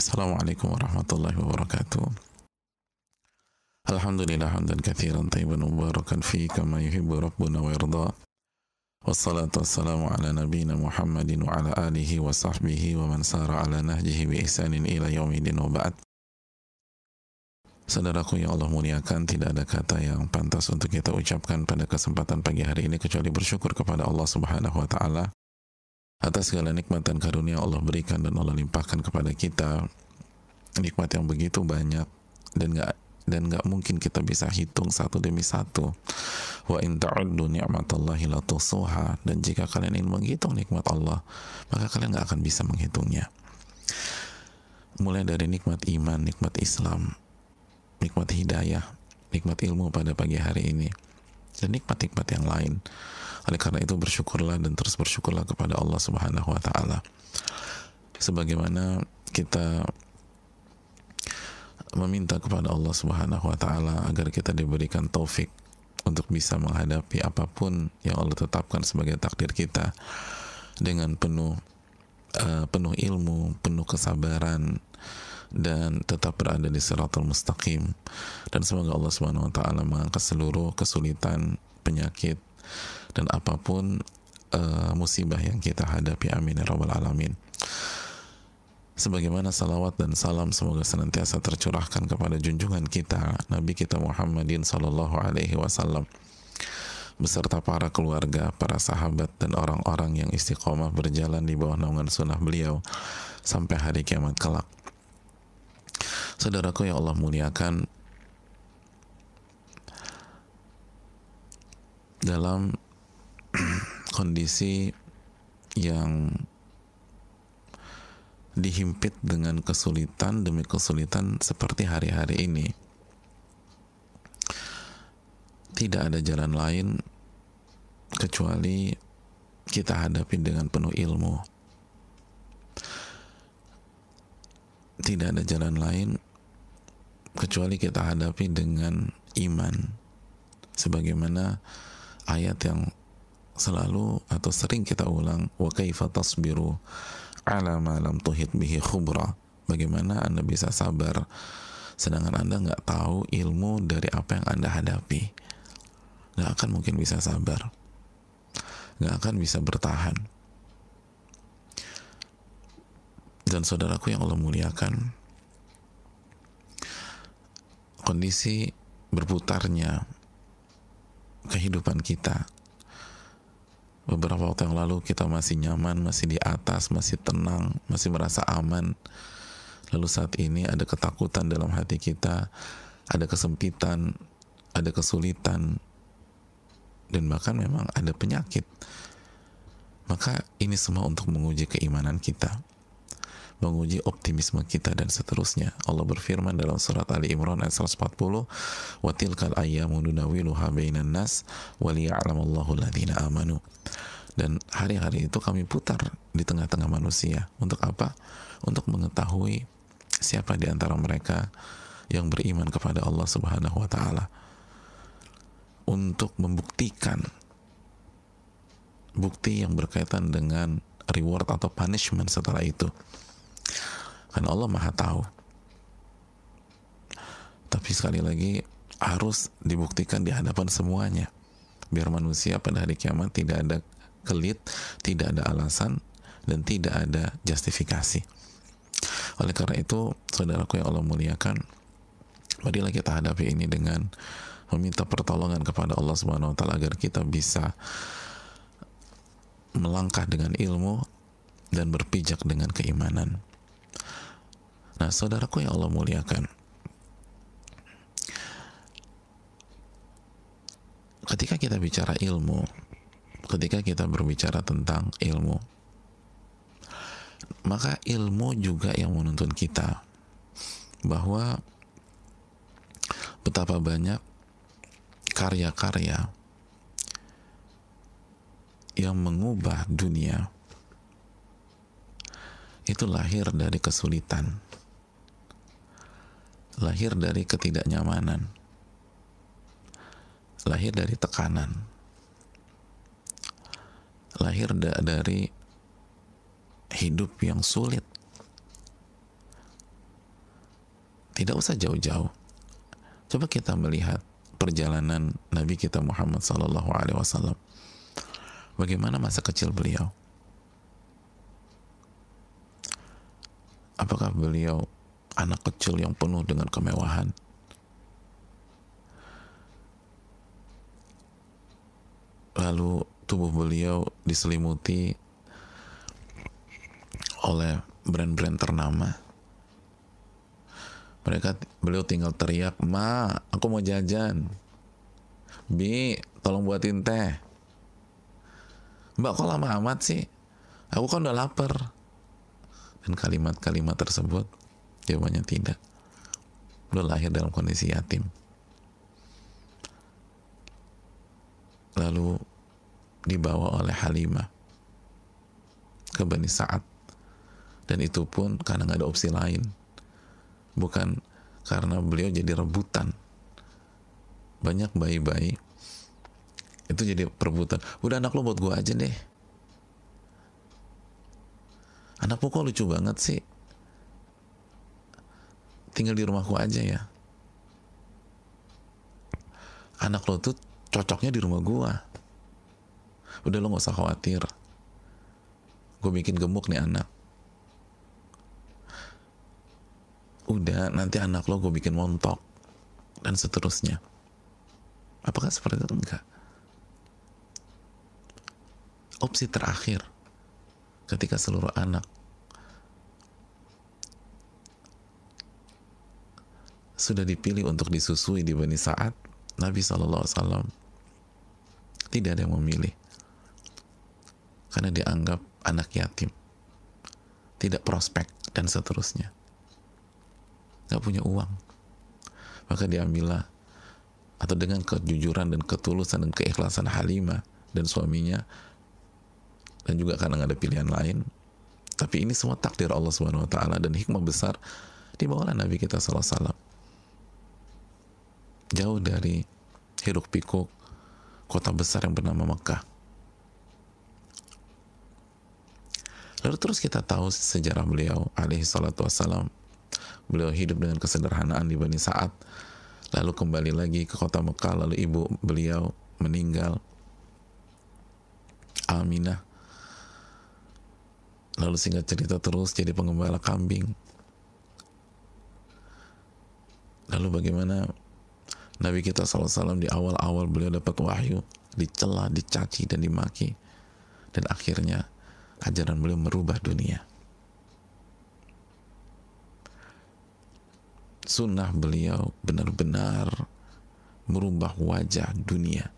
Assalamualaikum warahmatullahi wabarakatuh. Alhamdulillah hamdan katsiran tayyiban mubarakan fi kama yuhibbu rabbuna wa yarda. Wassalatu wassalamu ala nabiyyina Muhammadin wa ala alihi wa sahbihi wa man sara ala nahjihi bi ihsanin ila yaumidin wa ba'd. Saudaraku yang Allah muliakan, tidak ada kata yang pantas untuk kita ucapkan pada kesempatan pagi hari ini kecuali bersyukur kepada Allah Subhanahu wa taala atas segala nikmat dan karunia Allah berikan dan Allah limpahkan kepada kita. Nikmat yang begitu banyak dan nggak mungkin kita bisa hitung satu demi satu. Wa in ta'uddu ni'matallahi la tuhsuha, dan jika kalian ingin menghitung nikmat Allah, maka kalian nggak akan bisa menghitungnya. Mulai dari nikmat iman, nikmat Islam, nikmat hidayah, nikmat ilmu pada pagi hari ini, dan nikmat-nikmat yang lain. Oleh karena itu bersyukurlah dan terus bersyukurlah kepada Allah Subhanahu wa taala. Sebagaimana kita meminta kepada Allah Subhanahu wa taala agar kita diberikan taufik untuk bisa menghadapi apapun yang Allah tetapkan sebagai takdir kita dengan penuh ilmu, penuh kesabaran, dan tetap berada di siratal mustaqim. Dan semoga Allah Subhanahu wa taala mengangkat seluruh kesulitan, penyakit, dan apapun musibah yang kita hadapi. Amin ya rabbal alamin. Sebagaimana salawat dan salam semoga senantiasa tercurahkan kepada junjungan kita Nabi kita Muhammadin sallallahu alaihi wasallam beserta para keluarga, para sahabat, dan orang-orang yang istiqomah berjalan di bawah naungan sunnah beliau sampai hari kiamat kelak. Saudaraku yang Allah muliakan, dalam kondisi yang dihimpit dengan kesulitan demi kesulitan seperti hari-hari ini, tidak ada jalan lain kecuali kita hadapi dengan penuh ilmu. Tidak ada jalan lain kecuali kita hadapi dengan iman, sebagaimana ayat yang selalu atau sering kita ulang, wa kaifa tasbiru ala ma lam tuhit bihi khubra. Bagaimana Anda bisa sabar sedangkan Anda nggak tahu ilmu dari apa yang Anda hadapi? Nggak akan mungkin bisa sabar, nggak akan bisa bertahan. Dan saudaraku yang Allah muliakan, kondisi berputarnya kehidupan kita, beberapa waktu yang lalu kita masih nyaman, masih di atas, masih tenang, masih merasa aman. Lalu saat ini ada ketakutan dalam hati kita, ada kesempitan, ada kesulitan, dan bahkan memang ada penyakit. Maka ini semua untuk menguji keimanan kita, menguji optimisme kita, dan seterusnya. Allah berfirman dalam surat Ali Imran ayat 140, wa tilkal ayyamu nudawiluha bainan nas wa liya'lamallahu alladhina amanu. Dan hari-hari itu kami putar di tengah-tengah manusia. Untuk apa? Untuk mengetahui siapa di antara mereka yang beriman kepada Allah Subhanahu wa taala, untuk membuktikan bukti yang berkaitan dengan reward atau punishment setelah itu. Karena Allah Maha tahu. Tapi sekali lagi harus dibuktikan di hadapan semuanya, biar manusia pada hari kiamat tidak ada kelit, tidak ada alasan, dan tidak ada justifikasi. Oleh karena itu, saudaraku yang Allah muliakan, marilah kita hadapi ini dengan meminta pertolongan kepada Allah Subhanahu wa taala agar kita bisa melangkah dengan ilmu dan berpijak dengan keimanan. Nah, saudaraku yang Allah muliakan, ketika kita bicara ilmu, ketika kita berbicara tentang ilmu, maka ilmu juga yang menuntun kita bahwa betapa banyak karya-karya yang mengubah dunia itu lahir dari kesulitan, lahir dari ketidaknyamanan, lahir dari tekanan, lahir dari hidup yang sulit. Tidak usah jauh-jauh. Coba kita melihat perjalanan Nabi kita Muhammad Sallallahu Alaihi Wasallam. Bagaimana masa kecil beliau? Apakah beliau anak kecil yang penuh dengan kemewahan? Lalu tubuh beliau diselimuti oleh brand-brand ternama. Beliau tinggal teriak, "Ma, aku mau jajan. Bi, tolong buatin teh. Mbak, kok lama amat sih? Aku kan udah lapar." Dan kalimat-kalimat tersebut jawabannya tidak. Beliau lahir dalam kondisi yatim. Lalu dibawa oleh Halimah ke Bani Sa'ad, dan itu pun karena nggak ada opsi lain, bukan karena beliau jadi rebutan. Banyak bayi-bayi itu jadi perebutan. Udah, anak lo buat gue aja deh. Anakmu kok lucu banget sih, tinggal di rumahku aja ya. Anak lo tuh cocoknya di rumah gue. Udah, lo gak usah khawatir, gue bikin gemuk nih anak. Udah, nanti anak lo gue bikin montok, dan seterusnya. Apakah seperti itu? Enggak. Opsi terakhir ketika seluruh anak sudah dipilih untuk disusui di Bani Sa'ad, Nabi SAW tidak ada yang memilih, karena dianggap anak yatim, tidak prospek, dan seterusnya. Gak punya uang. Maka diambillah, atau dengan kejujuran dan ketulusan dan keikhlasan Halimah dan suaminya, dan juga karena gak ada pilihan lain, tapi ini semua takdir Allah Subhanahu Wa Taala dan hikmah besar, dibawalah Nabi kita SAW jauh dari hiruk pikuk kota besar yang bernama Mekah. Lalu terus kita tahu sejarah beliau alaihi salatu wassalam. Beliau hidup dengan kesederhanaan di Bani Sa'ad, lalu kembali lagi ke kota Mekah, lalu ibu beliau meninggal, Aminah. Lalu singkat cerita terus jadi pengembala kambing. Lalu bagaimana Nabi kita SAW di awal-awal beliau dapat wahyu, dicela, dicaci, dan dimaki, dan akhirnya ajaran beliau merubah dunia. Sunnah beliau benar-benar merubah wajah dunia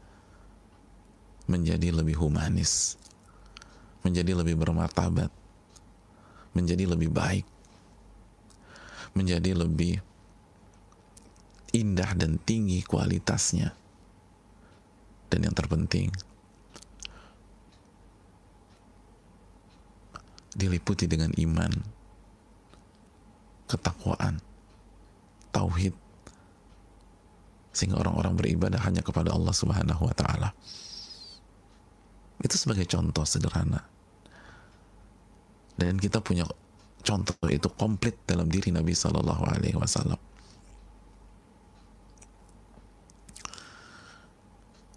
menjadi lebih humanis, menjadi lebih bermartabat, menjadi lebih baik, menjadi lebih indah dan tinggi kualitasnya. Dan yang terpenting, diliputi dengan iman, ketakwaan, tauhid, sehingga orang-orang beribadah hanya kepada Allah Subhanahu wa Ta'ala. Itu sebagai contoh sederhana, dan kita punya contoh itu komplit dalam diri Nabi Sallallahu Alaihi Wasallam.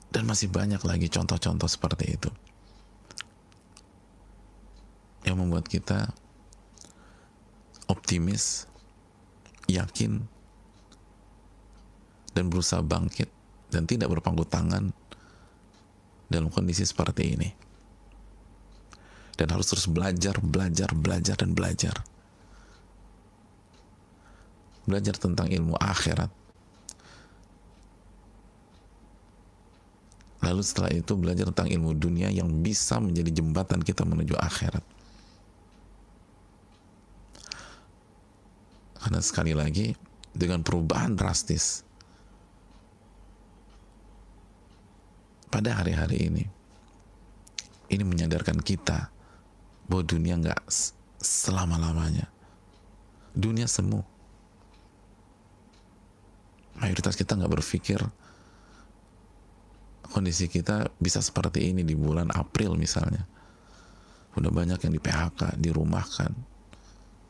Dan masih banyak lagi contoh-contoh seperti itu yang membuat kita optimis, yakin, dan berusaha bangkit dan tidak berpangku tangan dalam kondisi seperti ini. Dan harus terus belajar, dan belajar. Belajar tentang ilmu akhirat. Lalu setelah itu belajar tentang ilmu dunia yang bisa menjadi jembatan kita menuju akhirat. Karena sekali lagi, dengan perubahan drastis pada hari-hari ini menyadarkan kita bahwa dunia nggak selama-lamanya. Dunia semu. Mayoritas kita nggak berpikir kondisi kita bisa seperti ini di bulan April misalnya. Udah banyak yang di PHK, dirumahkan,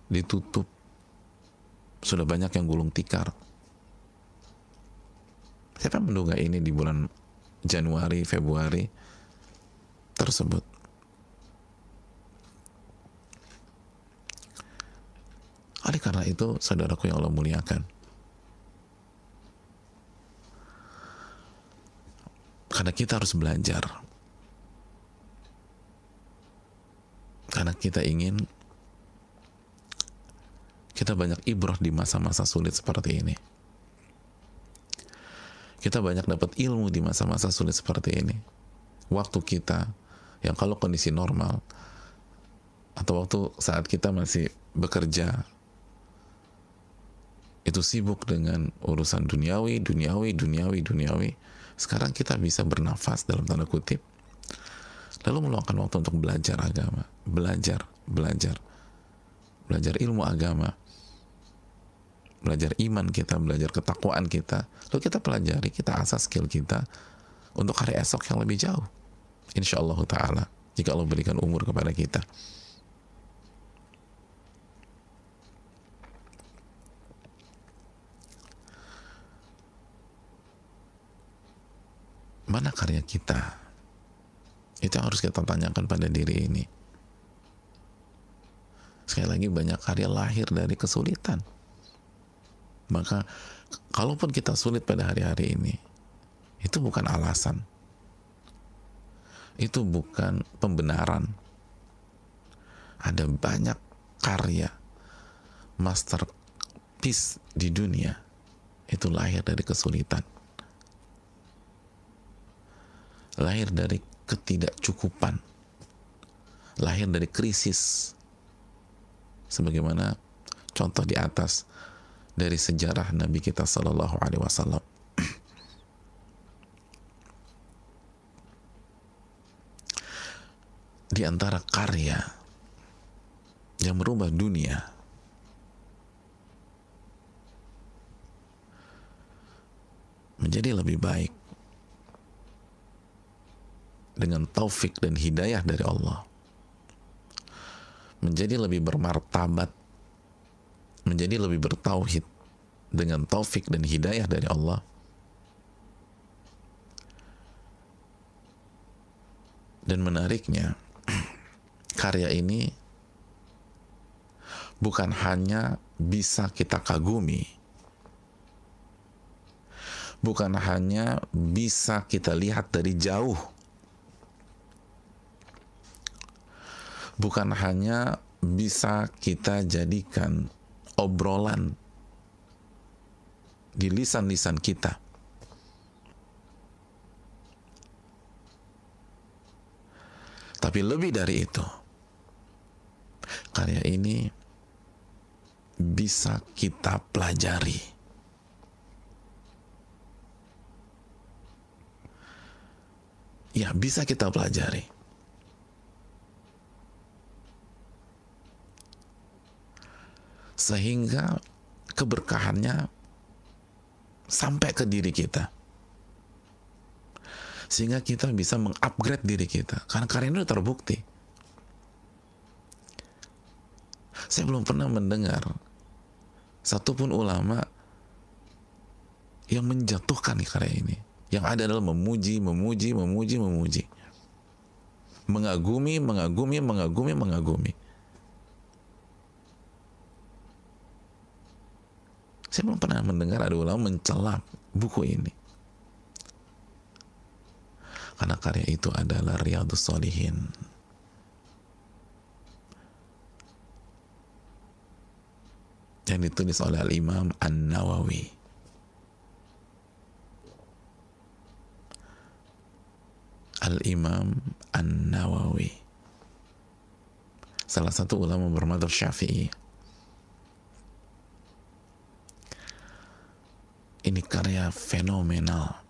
ditutup, sudah banyak yang gulung tikar. Siapa yang menduga ini di bulan Januari, Februari tersebut? Oleh karena itu, saudaraku yang Allah muliakan, karena kita harus belajar, karena kita ingin kita banyak ibrah di masa-masa sulit seperti ini. Kita banyak dapat ilmu di masa-masa sulit seperti ini. Waktu kita yang kalau kondisi normal atau waktu saat kita masih bekerja itu sibuk dengan urusan duniawi. Sekarang kita bisa bernafas dalam tanda kutip, lalu meluangkan waktu untuk belajar agama, belajar ilmu agama, belajar iman kita, belajar ketakwaan kita, lalu kita pelajari, kita asah skill kita untuk hari esok yang lebih jauh, insyaallah ta'ala, jika Allah berikan umur kepada kita. Mana karya kita? Itu yang harus kita tanyakan pada diri ini. Sekali lagi, banyak karya lahir dari kesulitan. Maka kalaupun kita sulit pada hari-hari ini, itu bukan alasan, itu bukan pembenaran. Ada banyak karya masterpiece di dunia itu lahir dari kesulitan, lahir dari ketidakcukupan, lahir dari krisis, sebagaimana contoh di atas dari sejarah Nabi kita Sallallahu Alaihi Wasallam. Di antara karya yang merubah dunia menjadi lebih baik dengan taufik dan hidayah dari Allah, menjadi lebih bermartabat, menjadi lebih bertauhid dengan taufik dan hidayah dari Allah, dan menariknya karya ini bukan hanya bisa kita kagumi, bukan hanya bisa kita lihat dari jauh, bukan hanya bisa kita jadikan obrolan di lisan-lisan kita, tapi lebih dari itu, karya ini bisa kita pelajari. Ya, bisa kita pelajari. Sehingga keberkahannya sampai ke diri kita, sehingga kita bisa mengupgrade diri kita, karena karya ini terbukti. Saya belum pernah mendengar satupun ulama yang menjatuhkan karya ini. Yang ada adalah memuji, mengagumi. Saya belum pernah mendengar ada ulama mencela buku ini. Karena karya itu adalah Riyadhus Shalihin. Yang ditulis oleh Al-Imam An-Nawawi. Al-Imam An-Nawawi, salah satu ulama bermadzhab Syafi'i. Ini karya fenomenal.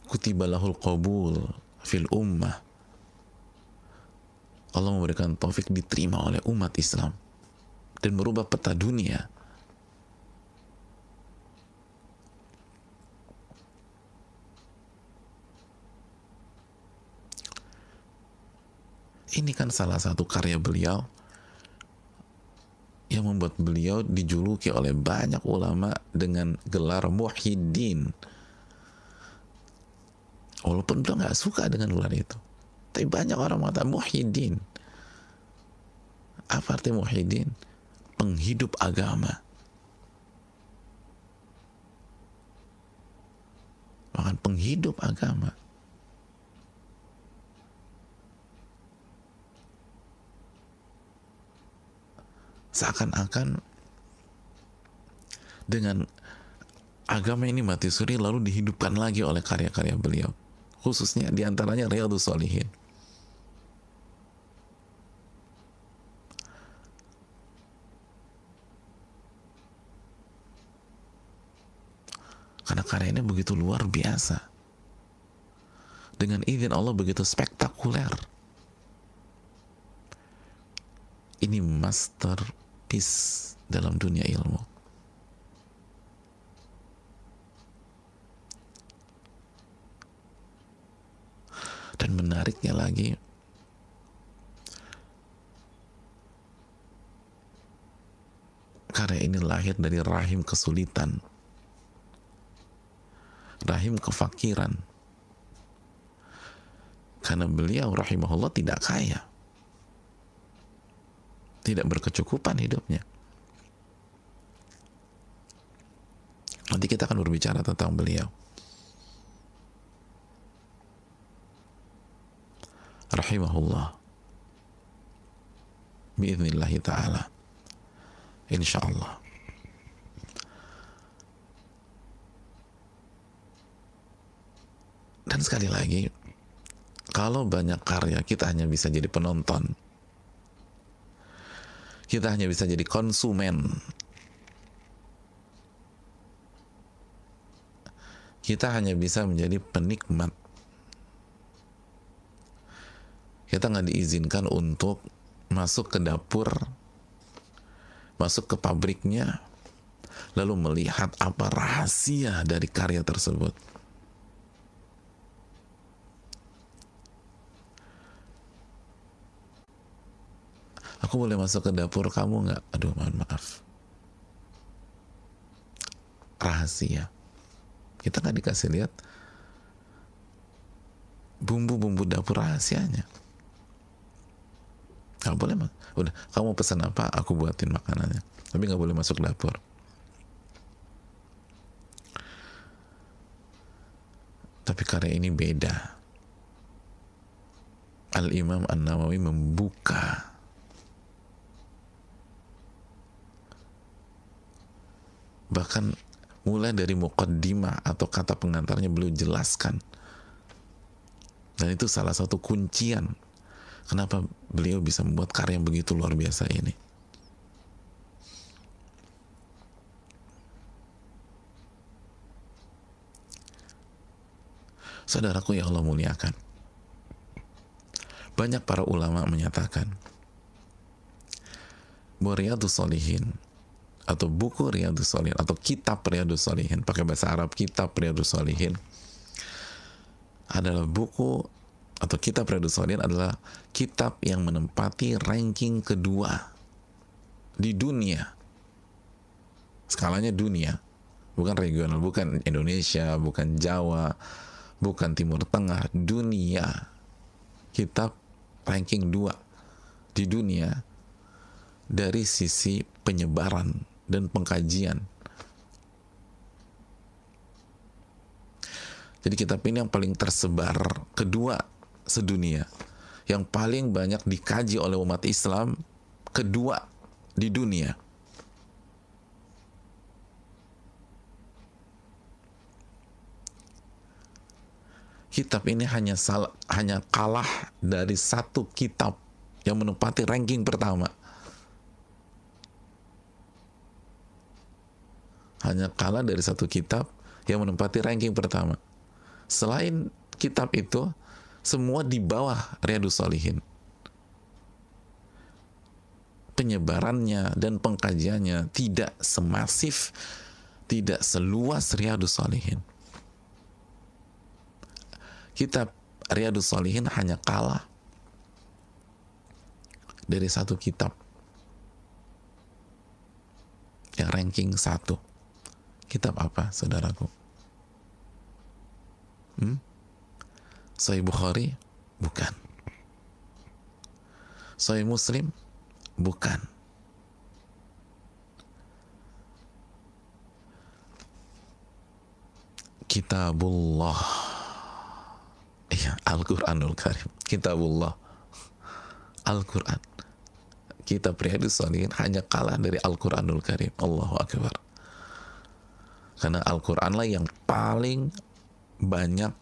Kutiba lahul qabul fil ummah. Allah memberikan taufik diterima oleh umat Islam dan merubah peta dunia. Ini kan salah satu karya beliau yang membuat beliau dijuluki oleh banyak ulama dengan gelar Muhyiddin. Walaupun beliau nggak suka dengan gelar itu, tapi banyak orang mengatakan Muhyiddin. Apa arti Muhyiddin? Penghidup agama. Bahkan penghidup agama. Seakan-akan dengan agama ini mati suri lalu dihidupkan lagi oleh karya-karya beliau, khususnya diantaranya Riyadhus Shalihin. Karena karya ini begitu luar biasa, dengan izin Allah begitu spektakuler. Ini masterpiece dalam dunia ilmu. Dan menariknya lagi, karya ini lahir dari rahim kesulitan, rahim kefakiran. Karena beliau rahimahullah tidak kaya, tidak berkecukupan hidupnya. Nanti kita akan berbicara tentang beliau. Rahimahullah. Biiznillahi ta'ala. Insyaallah. Dan sekali lagi, kalau banyak karya, kita hanya bisa jadi penonton. Kita hanya bisa jadi konsumen. Kita hanya bisa menjadi penikmat. Kita nggak diizinkan untuk masuk ke dapur, masuk ke pabriknya, lalu melihat apa rahasia dari karya tersebut. Aku boleh masuk ke dapur kamu nggak? Aduh, mohon maaf. Rahasia. Kita nggak dikasih lihat bumbu-bumbu dapur rahasianya. Nggak boleh, udah, kamu pesan apa, aku buatin makanannya. Tapi nggak boleh masuk dapur. Tapi karya ini beda. Al-Imam An-Nawawi membuka bahkan mulai dari muqaddimah atau kata pengantarnya beliau jelaskan. Dan itu salah satu kuncian kenapa beliau bisa membuat karya yang begitu luar biasa ini. Saudaraku yang Allah muliakan, banyak para ulama menyatakan bahwa Riyadhus Shalihin atau buku Riyadhus Shalihin atau kitab Riyadhus Shalihin, pakai bahasa Arab kitab Riyadhus Shalihin, adalah buku atau kitab Riyadhus Shalihin adalah kitab yang menempati ranking kedua di dunia. Skalanya dunia, bukan regional, bukan Indonesia, bukan Jawa, bukan Timur Tengah, dunia. Kitab ranking 2 di dunia dari sisi penyebaran dan pengkajian. Jadi kitab ini yang paling tersebar kedua sedunia, yang paling banyak dikaji oleh umat Islam kedua di dunia. Kitab ini hanya kalah dari satu kitab yang menempati ranking pertama. Hanya kalah dari satu kitab yang menempati ranking pertama. Selain kitab itu, semua di bawah Riyadhus Shalihin. Penyebarannya dan pengkajiannya tidak semasif, tidak seluas Riyadhus Shalihin. Kitab Riyadhus Shalihin hanya kalah dari satu kitab ranking 1. Kitab apa, saudaraku? Sahih Bukhari? Bukan. Sahih Muslim? Bukan. Kitabullah. Iya, Al-Quranul Karim. Kitabullah, Al-Quran. Kitab Riyadhus Shalihin hanya kalah dari Al-Quranul Karim. Allahu Akbar. Karena Al-Quran lah yang paling banyak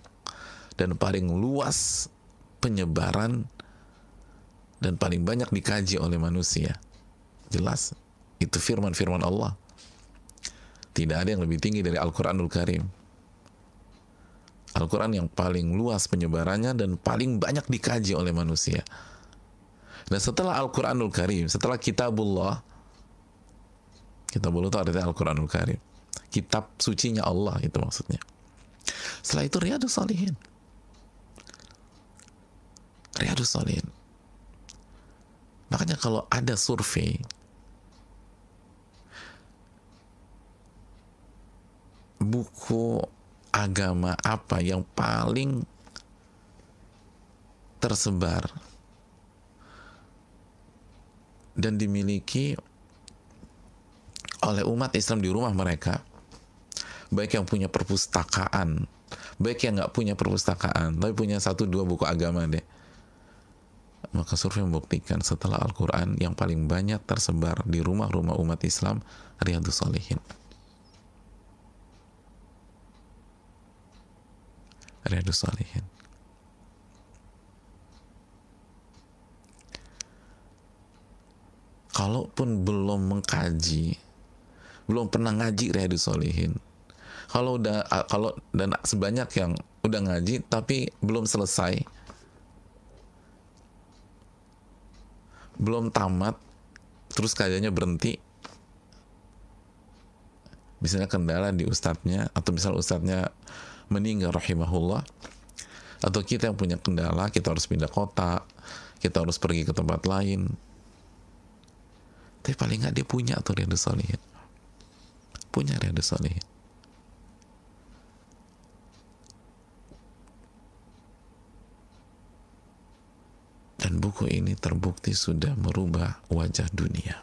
dan paling luas penyebaran dan paling banyak dikaji oleh manusia. Jelas, itu firman-firman Allah. Tidak ada yang lebih tinggi dari Al-Quranul Karim. Al-Quran yang paling luas penyebarannya dan paling banyak dikaji oleh manusia. Dan setelah Al-Quranul Karim, setelah Kitabullah, Kitabullah itu artinya Al-Quranul Karim, kitab sucinya Allah itu maksudnya. Setelah itu Riyadhus Shalihin. Riyadhus Shalihin. Makanya kalau ada survei buku agama apa yang paling tersebar dan dimiliki oleh umat Islam di rumah mereka, baik yang punya perpustakaan, baik yang nggak punya perpustakaan, tapi punya 1-2 buku agama deh, maka survei membuktikan setelah Al-Quran yang paling banyak tersebar di rumah-rumah umat Islam, Riyadhus Shalihin. Riyadhus Shalihin. Kalaupun belum mengkaji, belum pernah ngaji Riyadhus Shalihin, kalau dan sebanyak yang udah ngaji tapi belum selesai, belum tamat, terus kayaknya berhenti, misalnya kendala di ustadznya, atau misalnya ustadznya meninggal rahimahullah, atau kita yang punya kendala, kita harus pindah kota, kita harus pergi ke tempat lain, tapi paling nggak dia punya tuh Riyadhus Shalihin, punya Riyadhus Shalihin. Dan buku ini terbukti sudah merubah wajah dunia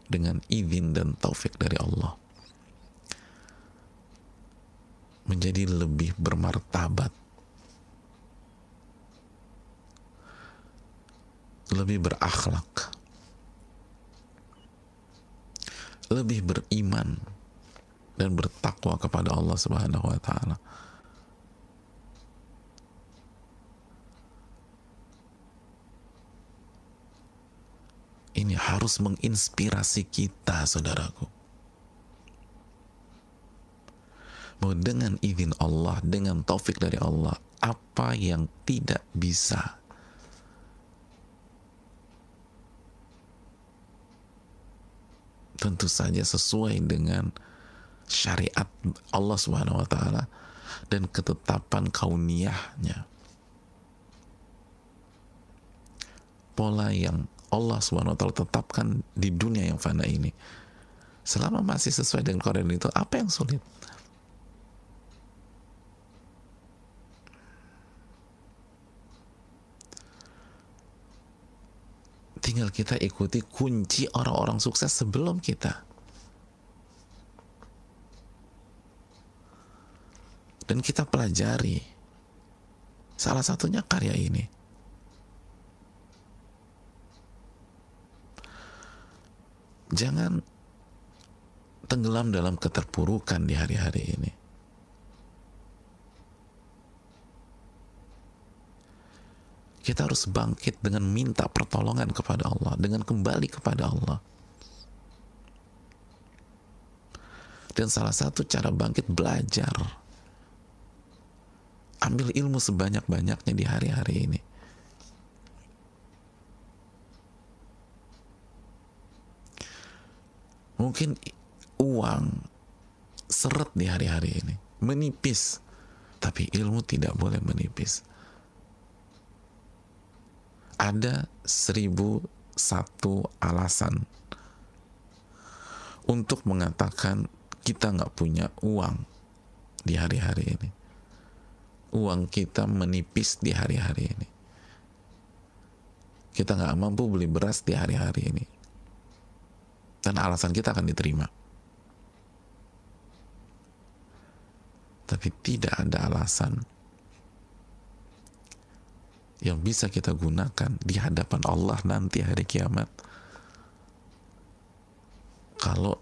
dengan izin dan taufik dari Allah, menjadi lebih bermartabat, lebih berakhlak, lebih beriman dan bertakwa kepada Allah Subhanahu wa taala. Ini harus menginspirasi kita, saudaraku. Bahwa dengan izin Allah, dengan taufik dari Allah, apa yang tidak bisa tentu saja sesuai dengan syariat Allah Subhanahu wa taala dan ketetapan kauniyahnya. Pola yang Allah Subhanahu wa taala tetapkan di dunia yang fana ini, selama masih sesuai dengan Quran itu, apa yang sulit? Tinggal kita ikuti kunci orang-orang sukses sebelum kita. Dan kita pelajari. Salah satunya karya ini. Jangan tenggelam dalam keterpurukan di hari-hari ini. Kita harus bangkit dengan minta pertolongan kepada Allah, dengan kembali kepada Allah. Dan salah satu cara bangkit, belajar. Ambil ilmu sebanyak-banyaknya di hari-hari ini. Mungkin uang seret di hari-hari ini menipis, tapi ilmu tidak boleh menipis. Ada 1001 alasan untuk mengatakan kita nggak punya uang di hari-hari ini. Uang kita menipis di hari-hari ini. Kita nggak mampu beli beras di hari-hari ini. Dan alasan kita akan diterima. Tapi tidak ada alasan yang bisa kita gunakan di hadapan Allah nanti hari kiamat kalau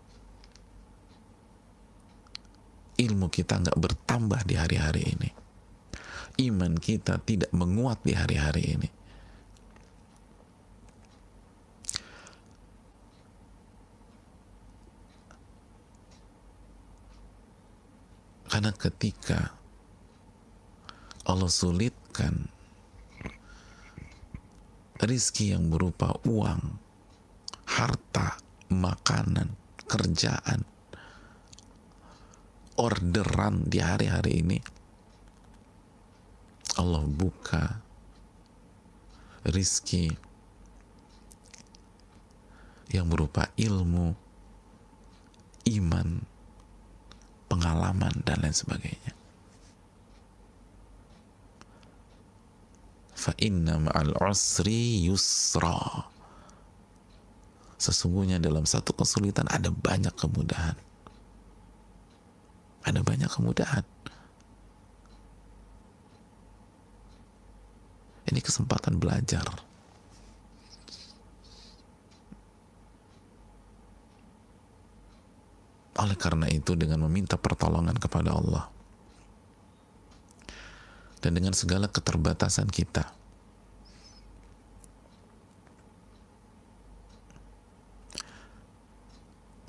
ilmu kita nggak bertambah di hari-hari ini, iman kita tidak menguat di hari-hari ini. Karena ketika Allah sulitkan rizki yang berupa uang, harta, makanan, kerjaan, orderan di hari-hari ini, Allah buka rizki yang berupa ilmu, iman, pengalaman, dan lain sebagainya. Fa inna ma'al usri yusra. Sesungguhnya dalam satu kesulitan ada banyak kemudahan. Ada banyak kemudahan. Ini kesempatan belajar. Oleh karena itu, dengan meminta pertolongan kepada Allah dan dengan segala keterbatasan kita,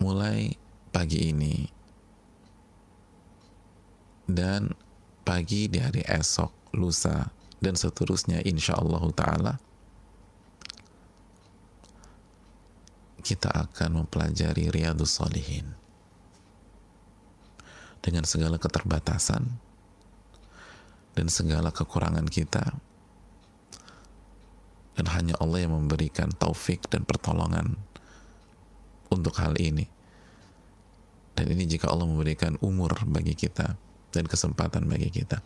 mulai pagi ini dan pagi di hari esok, lusa, dan seterusnya, insya Allah ta'ala kita akan mempelajari Riyadhus Shalihin dengan segala keterbatasan dan segala kekurangan kita, dan hanya Allah yang memberikan taufik dan pertolongan untuk hal ini. Dan ini jika Allah memberikan umur bagi kita dan kesempatan bagi kita.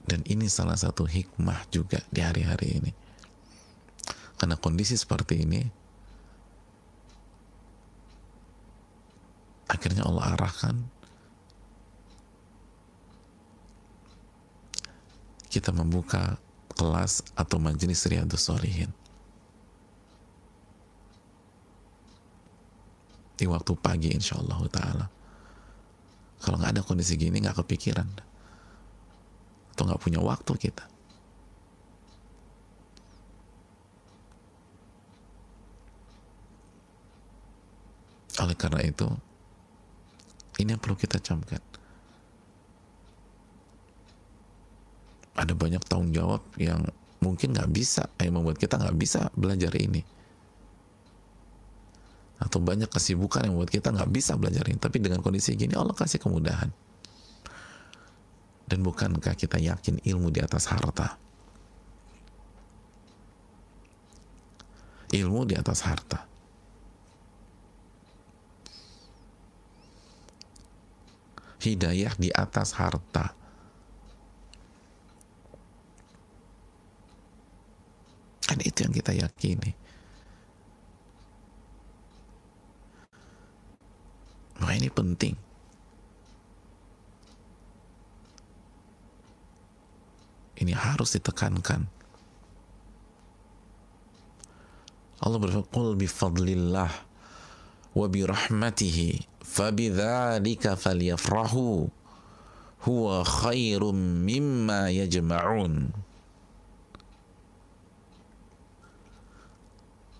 Dan ini salah satu hikmah juga di hari-hari ini, karena kondisi seperti ini akhirnya Allah arahkan kita membuka kelas atau majelis Riyadhus Shalihin di waktu pagi, insya Allah ta'ala. Kalau nggak ada kondisi gini, nggak kepikiran atau nggak punya waktu kita. Oleh karena itu, ini yang perlu kita camkan. Ada banyak tanggung jawab yang mungkin nggak bisa, yang membuat kita nggak bisa belajar ini. Atau banyak kesibukan yang membuat kita nggak bisa belajar ini. Tapi dengan kondisi gini, Allah kasih kemudahan. Dan bukankah kita yakin ilmu di atas harta? Ilmu di atas harta. Hidayah di atas harta. Kan itu yang kita yakini. Maka ini penting. Ini harus ditekankan. Allah berfirman, "Qul bi fadlillah wa bi rahmatihi fabidzalika falyafrahu huwa khairum mimma yajma'un."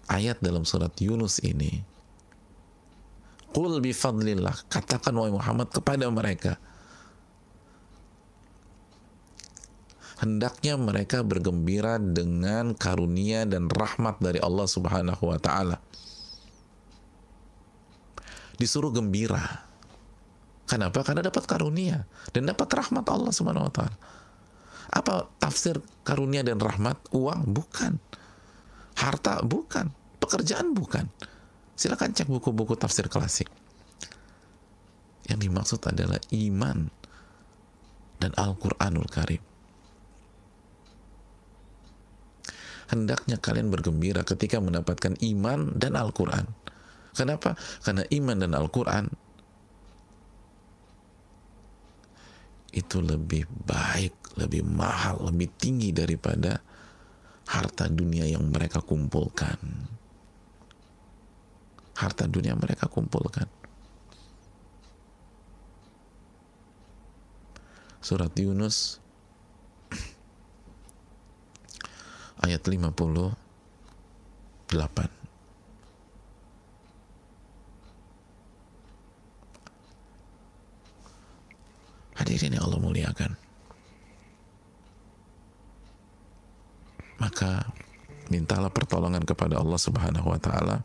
Ayat dalam surat Yunus ini, "Qul bi fadlillah," katakan wahai Muhammad kepada mereka, hendaknya mereka bergembira dengan karunia dan rahmat dari Allah Subhanahu wa ta'ala. Disuruh gembira. Kenapa? Karena dapat karunia dan dapat rahmat Allah Subhanahu wa ta'ala. Apa tafsir karunia dan rahmat? Uang? Bukan. Harta? Bukan. pekerjaan bukan. Silakan cek buku-buku tafsir klasik. Yang dimaksud adalah iman dan Al-Quranul Karim. Hendaknya kalian bergembira ketika mendapatkan iman dan Al-Quran. Kenapa? Karena iman dan Al-Quran itu lebih baik, lebih mahal, lebih tinggi daripada harta dunia yang mereka kumpulkan. Harta dunia mereka kumpulkan. Surat Yunus ayat 58. Hadirin yang Allah muliakan, maka mintalah pertolongan kepada Allah Subhanahu wa taala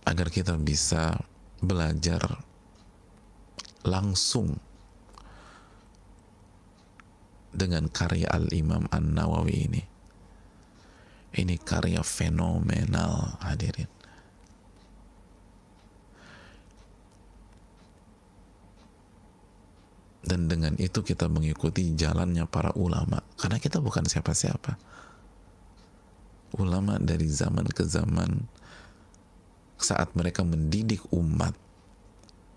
agar kita bisa belajar langsung dengan karya Al-Imam An-Nawawi ini. Ini karya fenomenal, hadirin. Dan dengan itu kita mengikuti jalannya para ulama, karena kita bukan siapa-siapa. Ulama dari zaman ke zaman, saat mereka mendidik umat,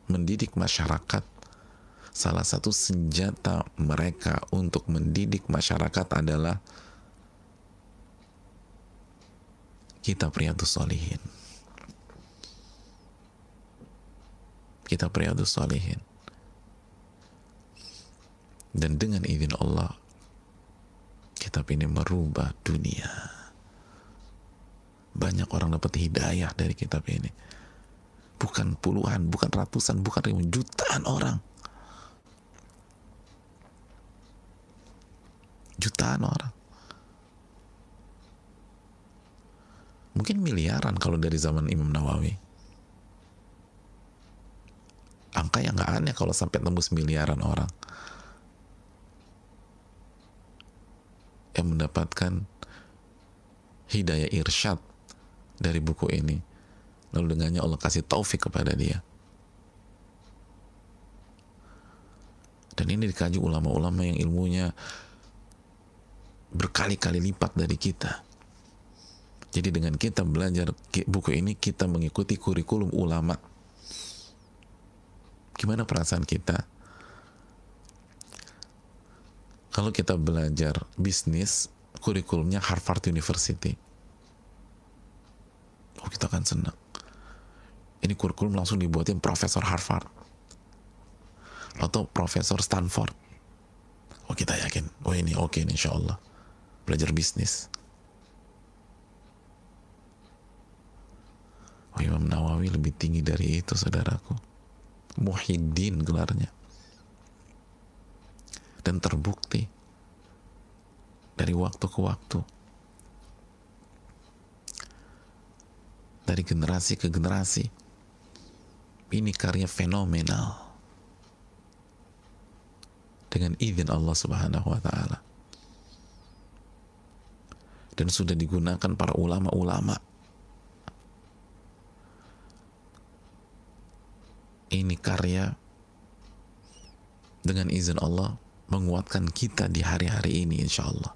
mendidik masyarakat, salah satu senjata mereka untuk mendidik masyarakat adalah kitab Riyadhus Shalihin. Kitab Riyadhus Shalihin. Dan dengan izin Allah, kitab ini merubah dunia. Banyak orang dapat hidayah dari kitab ini. Bukan puluhan, bukan ratusan, bukan ribuan, jutaan orang. Jutaan orang. Mungkin miliaran kalau dari zaman Imam Nawawi. Angka yang gak aneh kalau sampai tembus miliaran orang yang mendapatkan hidayah irsyad dari buku ini. Lalu dengannya Allah kasih taufik kepada dia. Dan ini dikaji ulama-ulama yang ilmunya berkali-kali lipat dari kita. Jadi dengan kita belajar buku ini, kita mengikuti kurikulum ulama. Gimana perasaan kita kalau kita belajar bisnis, kurikulumnya Harvard University? Oh, kita akan senang. Ini kurikulum langsung dibuatin Profesor Harvard atau Profesor Stanford. Oh, kita yakin, oh ini oke nih, insya Allah belajar bisnis. Oh, Imam Nawawi lebih tinggi dari itu, saudaraku. Muhyiddin gelarnya. Dan terbukti dari waktu ke waktu, dari generasi ke generasi. Ini karya fenomenal dengan izin Allah Subhanahu wa taala. Dan sudah digunakan para ulama-ulama. Ini karya dengan izin Allah menguatkan kita di hari-hari ini, insya Allah.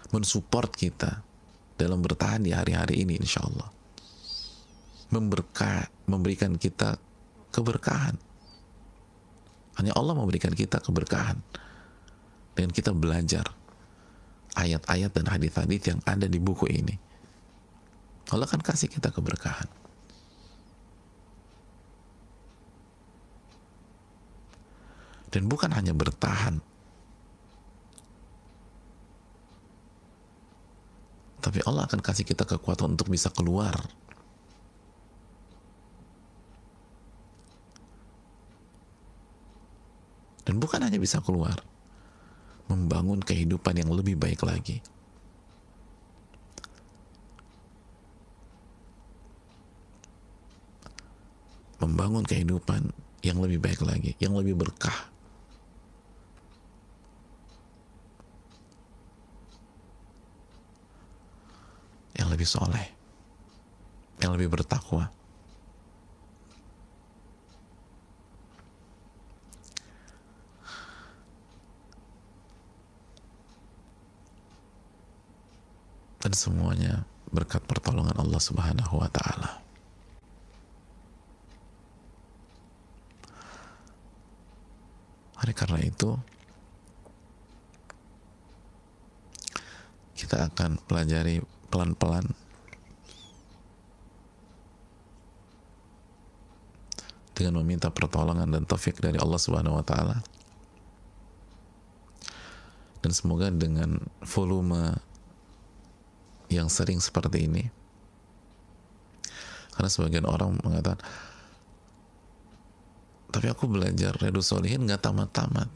Mensupport kita dalam bertahan di hari-hari ini, insya Allah. Memberikan kita keberkahan. Hanya Allah memberikan kita keberkahan. Dan kita belajar ayat-ayat dan hadis-hadis yang ada di buku ini. Allah akan kasih kita keberkahan. Dan bukan hanya bertahan, tapi Allah akan kasih kita kekuatan untuk bisa keluar. Dan bukan hanya bisa keluar, membangun kehidupan yang lebih baik lagi. Membangun kehidupan yang lebih baik lagi, yang lebih berkah. yang lebih soleh, yang lebih bertakwa. Dan semuanya berkat pertolongan Allah Subhanahu wa Ta'ala. Oleh karena itu, kita akan pelajari pelan-pelan dengan meminta pertolongan dan taufik dari Allah Subhanahu wa Ta'ala. Dan semoga dengan volume yang sering seperti ini, karena sebagian orang mengatakan, tapi aku belajar Riyadhus Shalihin nggak tamat-tamat.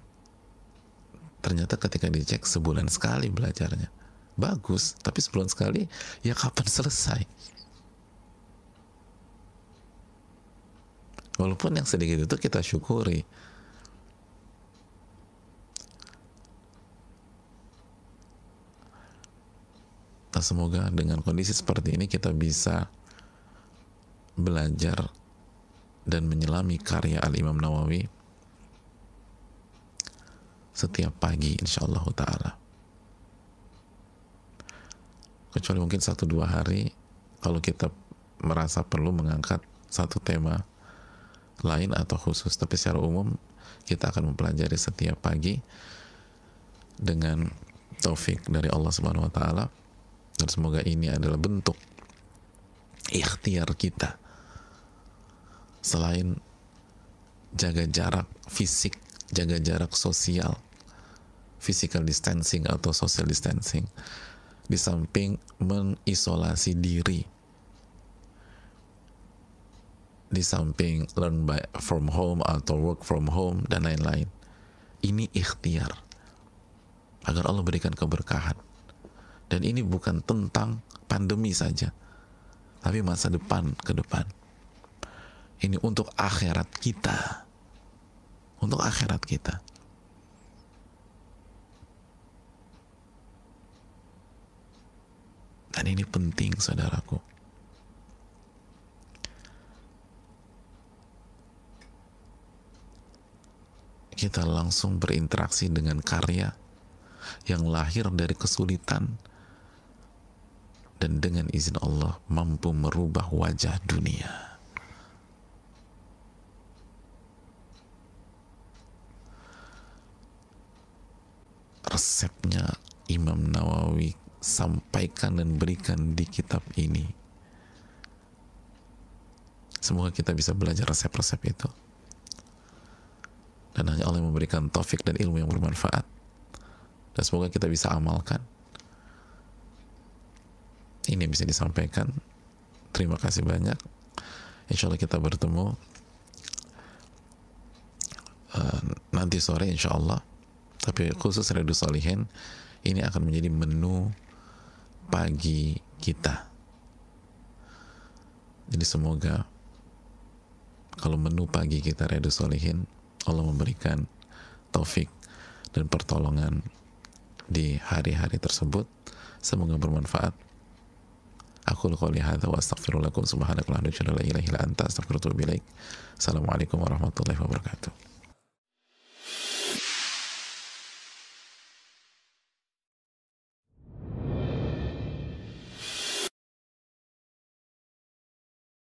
Ternyata ketika dicek sebulan sekali belajarnya. Bagus, tapi sebulan sekali, ya kapan selesai? Walaupun yang sedikit itu kita syukuri. Nah, semoga dengan kondisi seperti ini kita bisa belajar dan menyelami karya Al-Imam Nawawi setiap pagi insyaallah ta'ala. Kecuali mungkin 1-2 hari kalau kita merasa perlu mengangkat satu tema lain atau khusus, tapi secara umum kita akan mempelajari setiap pagi dengan taufik dari Allah Subhanahu wa Ta'ala. Dan semoga ini adalah bentuk ikhtiar kita, selain jaga jarak fisik, jaga jarak sosial, physical distancing atau social distancing, di samping mengisolasi diri, di samping learn from home atau work from home dan lain-lain. Ini ikhtiar agar Allah berikan keberkahan. Dan ini bukan tentang pandemi saja, tapi masa depan ke depan. Ini untuk akhirat kita. Untuk akhirat kita. Dan ini penting, saudaraku. Kita langsung berinteraksi dengan karya yang lahir dari kesulitan, dan dengan izin Allah mampu merubah wajah dunia. Resepnya Imam Nawawi sampaikan dan berikan di kitab ini. Semoga kita bisa belajar resep-resep itu. Dan hanya Allah yang memberikan taufik dan ilmu yang bermanfaat. Dan semoga kita bisa amalkan. Ini yang bisa disampaikan. Terima kasih banyak. Insya Allah kita bertemu nanti sore insya Allah. Tapi khusus Riyadhus Shalihin ini akan menjadi menu pagi kita. Jadi semoga kalau menu pagi kita Riyadhus Shalihin, Allah memberikan taufik dan pertolongan di hari-hari tersebut. Semoga bermanfaat. Aku qouli hadza wa astaghfirullakum subhanakallahumma wa bihamdika la ilaha illa anta astaghfiruka wa atubu ilaik. Assalamualaikum warahmatullahi wabarakatuh.